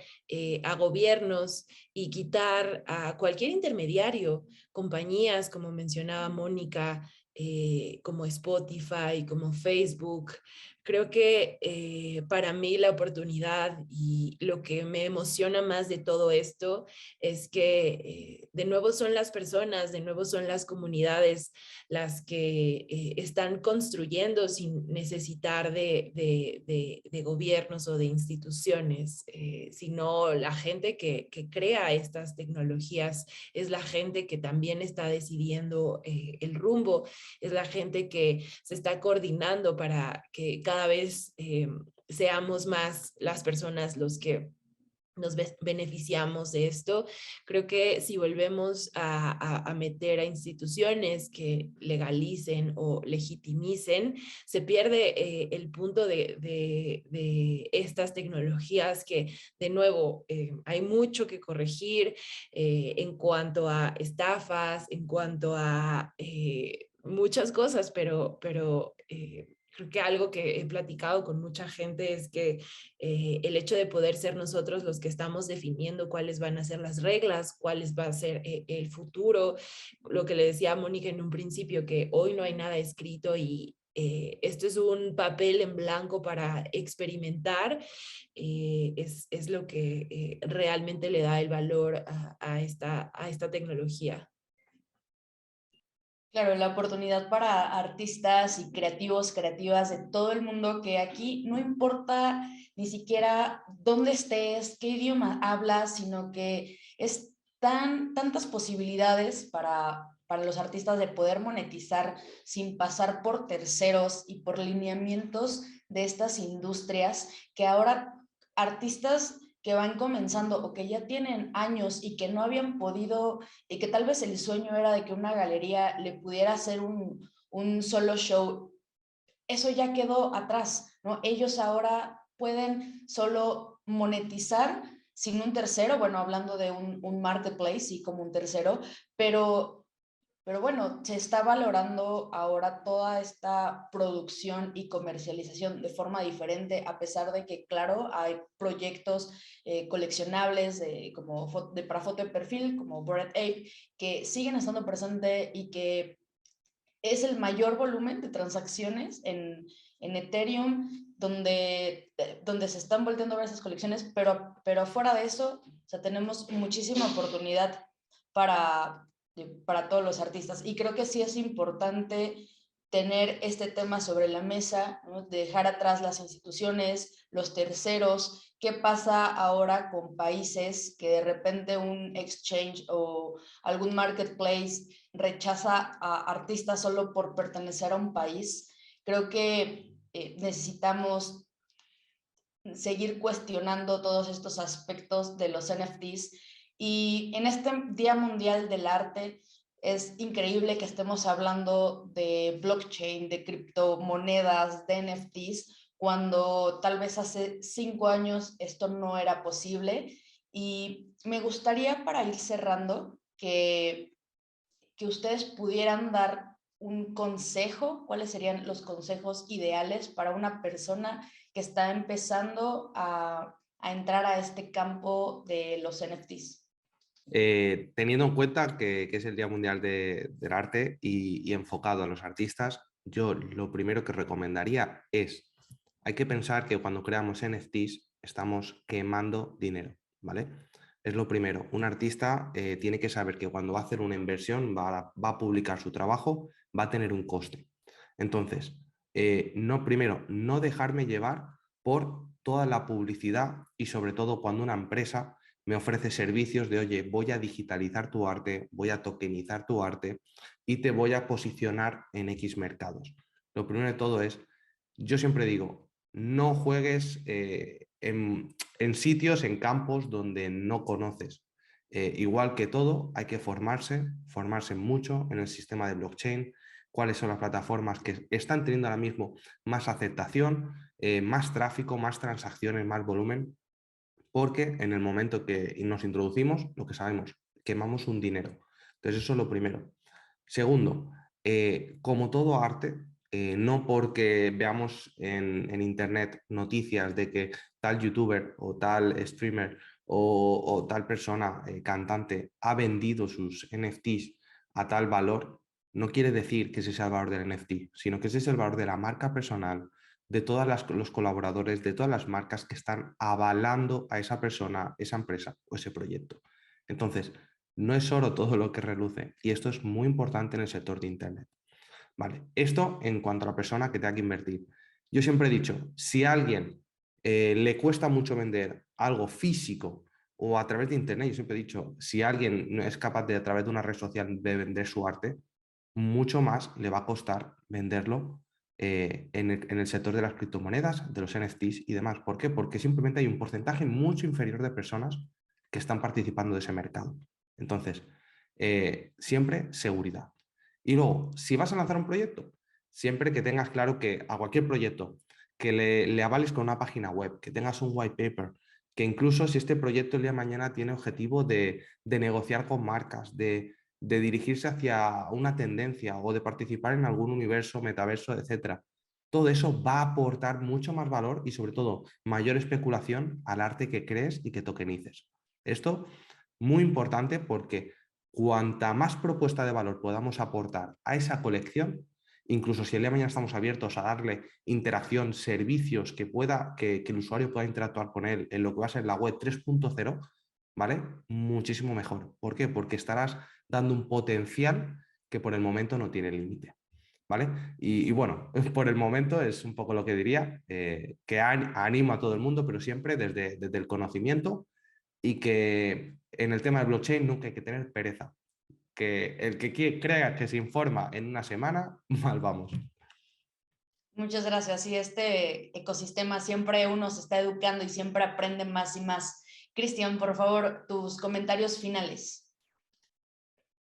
a gobiernos y quitar a cualquier intermediario, compañías como mencionaba Mónica, como Spotify, como Facebook. Creo que para mí la oportunidad y lo que me emociona más de todo esto es que de nuevo son las personas, de nuevo son las comunidades las que están construyendo sin necesitar de gobiernos o de instituciones, sino la gente que crea estas tecnologías es la gente que también está decidiendo el rumbo, es la gente que se está coordinando para que cada vez seamos más las personas los que nos beneficiamos de esto. Creo que si volvemos a meter a instituciones que legalicen o legitimicen, se pierde el punto de estas tecnologías que, de nuevo, hay mucho que corregir en cuanto a estafas, en cuanto a muchas cosas, pero creo que algo que he platicado con mucha gente es que el hecho de poder ser nosotros los que estamos definiendo cuáles van a ser las reglas, cuáles va a ser el futuro, lo que le decía a Mónica en un principio, que hoy no hay nada escrito y esto es un papel en blanco para experimentar, es lo que realmente le da el valor a esta tecnología. Claro, la oportunidad para artistas y creativos, creativas de todo el mundo, que aquí no importa ni siquiera dónde estés, qué idioma hablas, sino que es tantas posibilidades para los artistas de poder monetizar sin pasar por terceros y por lineamientos de estas industrias, que ahora artistas que van comenzando o que ya tienen años y que no habían podido, y que tal vez el sueño era de que una galería le pudiera hacer un solo show, eso ya quedó atrás, ¿no? Ellos ahora pueden solo monetizar sin un tercero, bueno, hablando de un marketplace y como un tercero, pero bueno, se está valorando ahora toda esta producción y comercialización de forma diferente, a pesar de que, claro, hay proyectos coleccionables para foto de perfil, como Bored Ape, que siguen estando presentes y que es el mayor volumen de transacciones en Ethereum, donde se están volteando a ver esas colecciones, pero fuera de eso, o sea, tenemos muchísima oportunidad para, para todos los artistas. Y creo que sí es importante tener este tema sobre la mesa, ¿no? Dejar atrás las instituciones, los terceros. ¿Qué pasa ahora con países que de repente un exchange o algún marketplace rechaza a artistas solo por pertenecer a un país? Creo que necesitamos seguir cuestionando todos estos aspectos de los NFTs. Y en este Día Mundial del Arte es increíble que estemos hablando de blockchain, de criptomonedas, de NFTs, cuando tal vez hace 5 años esto no era posible. Y me gustaría, para ir cerrando, que ustedes pudieran dar un consejo, cuáles serían los consejos ideales para una persona que está empezando a entrar a este campo de los NFTs. Teniendo en cuenta que es el Día Mundial del Arte y enfocado a los artistas, yo lo primero que recomendaría es, hay que pensar que cuando creamos NFTs estamos quemando dinero, ¿vale? Es lo primero. Un artista tiene que saber que cuando va a hacer una inversión, va a publicar su trabajo, va a tener un coste. Entonces, primero, no dejarme llevar por toda la publicidad y sobre todo cuando una empresa me ofrece servicios de, oye, voy a digitalizar tu arte, voy a tokenizar tu arte y te voy a posicionar en X mercados. Lo primero de todo es, yo siempre digo, no juegues en sitios, en campos donde no conoces. Igual que todo, hay que formarse mucho en el sistema de blockchain, cuáles son las plataformas que están teniendo ahora mismo más aceptación, más tráfico, más transacciones, más volumen, porque en el momento que nos introducimos, lo que sabemos, quemamos un dinero. Entonces eso es lo primero. Segundo, como todo arte, no porque veamos en internet noticias de que tal youtuber o tal streamer o tal persona, cantante, ha vendido sus NFTs a tal valor, no quiere decir que ese sea el valor del NFT, sino que ese es el valor de la marca personal, de todos los colaboradores, de todas las marcas que están avalando a esa persona, esa empresa o ese proyecto. Entonces, no es oro todo lo que reluce y esto es muy importante en el sector de Internet. Vale, esto en cuanto a la persona que tenga que invertir. Yo siempre he dicho, si a alguien le cuesta mucho vender algo físico o a través de Internet, yo siempre he dicho, si alguien no es capaz de a través de una red social de vender su arte, mucho más le va a costar venderlo en el sector de las criptomonedas, de los NFTs y demás. ¿Por qué? Porque simplemente hay un porcentaje mucho inferior de personas que están participando de ese mercado. Entonces, siempre seguridad. Y luego, si vas a lanzar un proyecto, siempre que tengas claro que a cualquier proyecto que le avales con una página web, que tengas un white paper, que incluso si este proyecto el día de mañana tiene objetivo de negociar con marcas, de dirigirse hacia una tendencia o de participar en algún universo, metaverso, etcétera. Todo eso va a aportar mucho más valor y sobre todo mayor especulación al arte que crees y que tokenices. Esto muy importante porque cuanta más propuesta de valor podamos aportar a esa colección, incluso si el día de mañana estamos abiertos a darle interacción, servicios que el usuario pueda interactuar con él en lo que va a ser la web 3.0, ¿vale? Muchísimo mejor. ¿Por qué? Porque estarás dando un potencial que por el momento no tiene límite. ¿Vale? Y bueno, por el momento es un poco lo que diría, que animo a todo el mundo, pero siempre desde el conocimiento, y que en el tema del blockchain nunca hay que tener pereza. Que el que crea que se informa en una semana, mal vamos. Muchas gracias. Sí, este ecosistema siempre uno se está educando y siempre aprende más y más. Cristian, por favor, tus comentarios finales.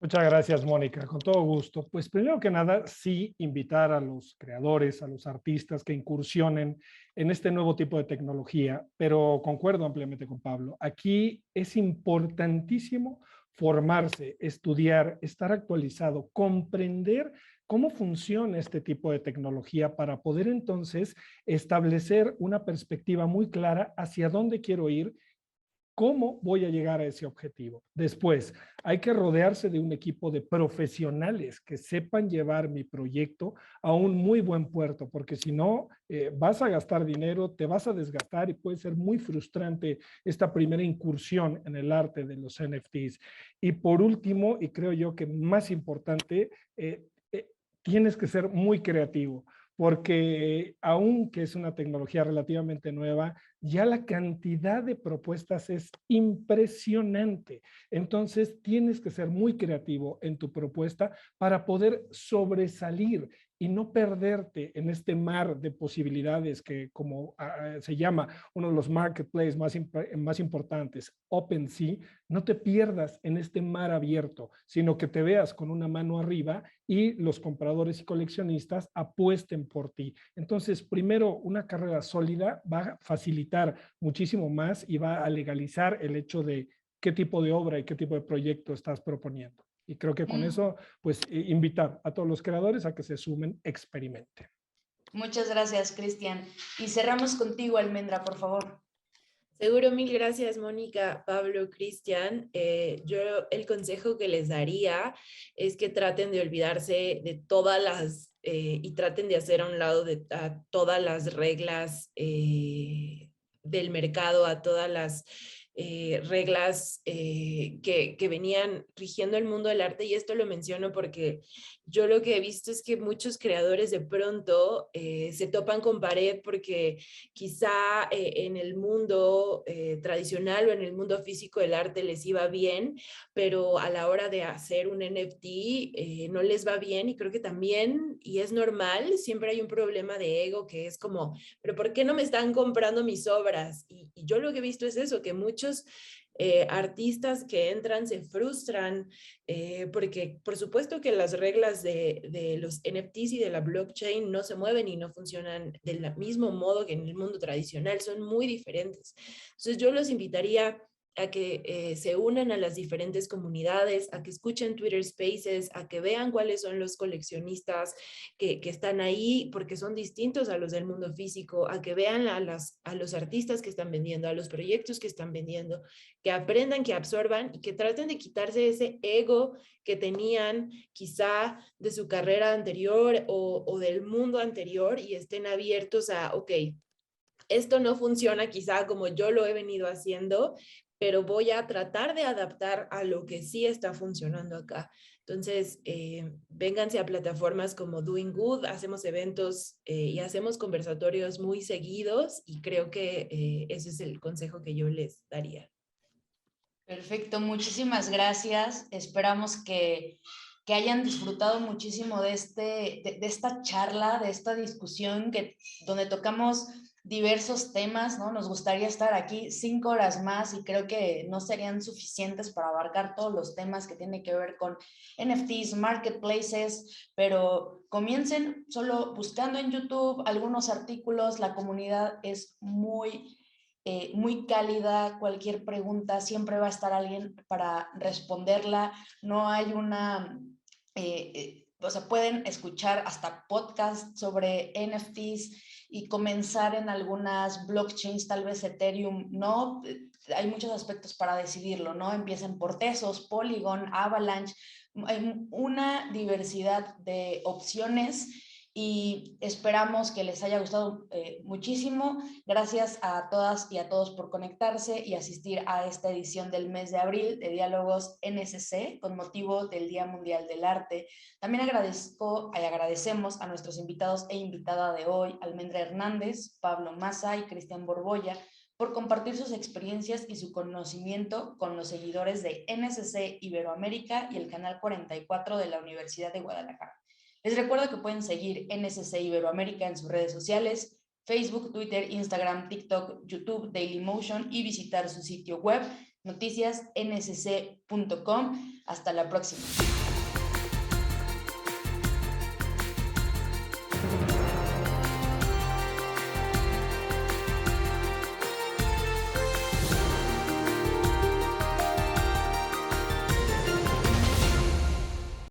Muchas gracias, Mónica. Con todo gusto. Pues primero que nada, sí invitar a los creadores, a los artistas que incursionen en este nuevo tipo de tecnología, pero concuerdo ampliamente con Pablo. Aquí es importantísimo formarse, estudiar, estar actualizado, comprender cómo funciona este tipo de tecnología para poder entonces establecer una perspectiva muy clara hacia dónde quiero ir. ¿Cómo voy a llegar a ese objetivo? Después, hay que rodearse de un equipo de profesionales que sepan llevar mi proyecto a un muy buen puerto, porque si no, vas a gastar dinero, te vas a desgastar y puede ser muy frustrante esta primera incursión en el arte de los NFTs. Y por último, y creo yo que más importante, tienes que ser muy creativo, porque aunque es una tecnología relativamente nueva, ya la cantidad de propuestas es impresionante. Entonces, tienes que ser muy creativo en tu propuesta para poder sobresalir y no perderte en este mar de posibilidades que, como se llama uno de los marketplaces más importantes, OpenSea. No te pierdas en este mar abierto, sino que te veas con una mano arriba y los compradores y coleccionistas apuesten por ti. Entonces, primero, una carrera sólida va a facilitar muchísimo más y va a legalizar el hecho de qué tipo de obra y qué tipo de proyecto estás proponiendo. Y creo que con eso, pues, invitar a todos los creadores a que se sumen, experimenten. Muchas gracias, Cristian. Y cerramos contigo, Almendra, por favor. Seguro, mil gracias, Mónica, Pablo, Cristian. Yo el consejo que les daría es que traten de olvidarse de todas las, y traten de hacer a un lado de todas las reglas del mercado, a todas las reglas que venían rigiendo el mundo del arte. Y esto lo menciono porque yo lo que he visto es que muchos creadores de pronto se topan con pared porque quizá en el mundo tradicional o en el mundo físico del arte les iba bien, pero a la hora de hacer un NFT no les va bien, y creo que también, y es normal, siempre hay un problema de ego que es como, pero ¿por qué no me están comprando mis obras? Y yo lo que he visto es eso, que muchos artistas que entran se frustran porque por supuesto que las reglas de los NFTs y de la blockchain no se mueven y no funcionan del mismo modo que en el mundo tradicional, son muy diferentes. Entonces yo los invitaría a que se unan a las diferentes comunidades, a que escuchen Twitter Spaces, a que vean cuáles son los coleccionistas que están ahí, porque son distintos a los del mundo físico, a que vean a los artistas que están vendiendo, a los proyectos que están vendiendo, que aprendan, que absorban y que traten de quitarse ese ego que tenían quizá de su carrera anterior o del mundo anterior, y estén abiertos a, ok, esto no funciona quizá como yo lo he venido haciendo, pero voy a tratar de adaptar a lo que sí está funcionando acá. Entonces, vénganse a plataformas como Doing Good, hacemos eventos y hacemos conversatorios muy seguidos, y creo que ese es el consejo que yo les daría. Perfecto, muchísimas gracias. Esperamos que hayan disfrutado muchísimo de esta charla, de esta discusión donde tocamos diversos temas, ¿no? Nos gustaría estar aquí 5 horas más y creo que no serían suficientes para abarcar todos los temas que tienen que ver con NFTs, marketplaces, pero comiencen solo buscando en YouTube algunos artículos. La comunidad es muy cálida, cualquier pregunta siempre va a estar alguien para responderla. No hay o sea, pueden escuchar hasta podcasts sobre NFTs y comenzar en algunas blockchains, tal vez Ethereum, ¿no? Hay muchos aspectos para decidirlo, ¿no? Empiecen por Tezos, Polygon, Avalanche, hay una diversidad de opciones y esperamos que les haya gustado muchísimo. Gracias a todas y a todos por conectarse y asistir a esta edición del mes de abril de Diálogos NSC con motivo del Día Mundial del Arte. También agradecemos a nuestros invitados e invitada de hoy, Almendra Hernández, Pablo Maza y Cristian Borbolla, por compartir sus experiencias y su conocimiento con los seguidores de NSC Iberoamérica y el Canal 44 de la Universidad de Guadalajara. Les recuerdo que pueden seguir NSC Iberoamérica en sus redes sociales, Facebook, Twitter, Instagram, TikTok, YouTube, Dailymotion y visitar su sitio web noticiasnsc.com. Hasta la próxima.